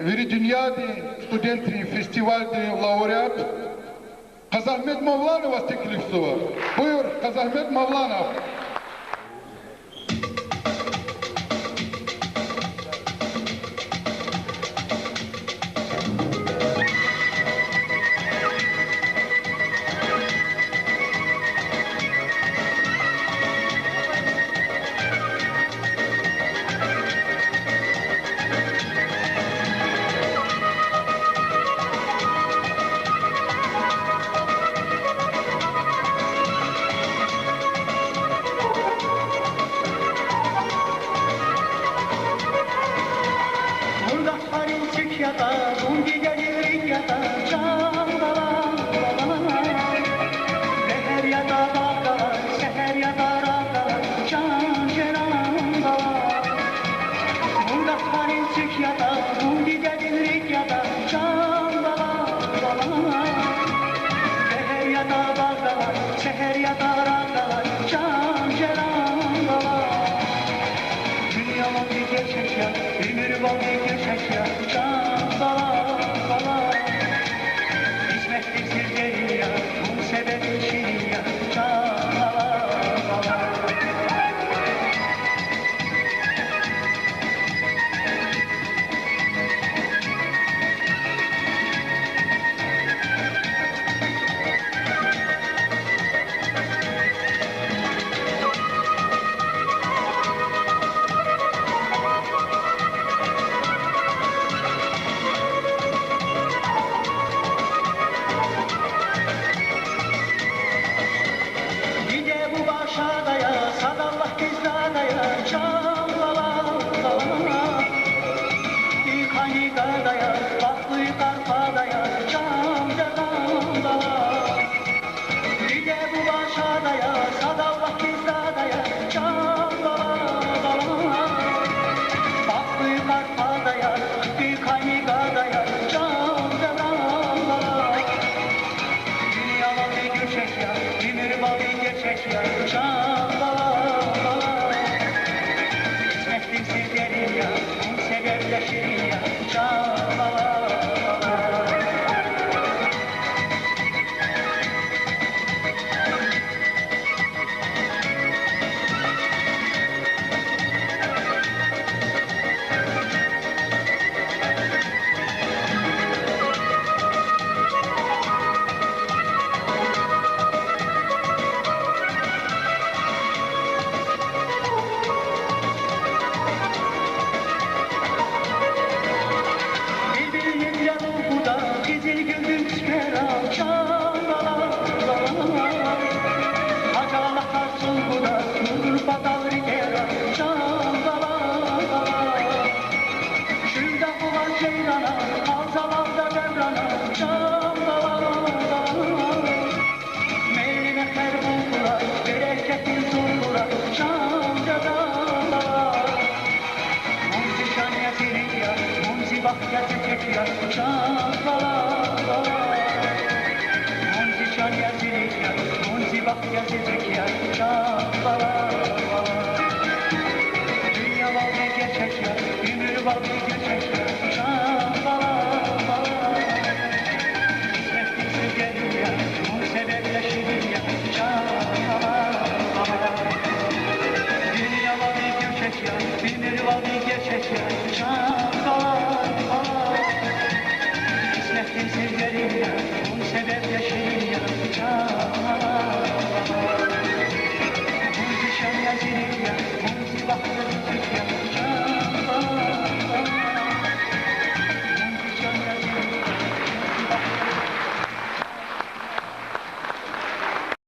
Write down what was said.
Dünyadi Studentri Festival'de laureat Kazahmet Mavlanova teklifsi var. Buyur Kazahmet Mavlanov. Şehir ya da randalar, can cerandalar. Dünya var bir gerçek ya, ömür var bir gerçek ya, can dalar. İsmetlik sirderin ya, bu sebebin şirin ya, can dalar. Dünya var bir gerçek ya, ömür var bir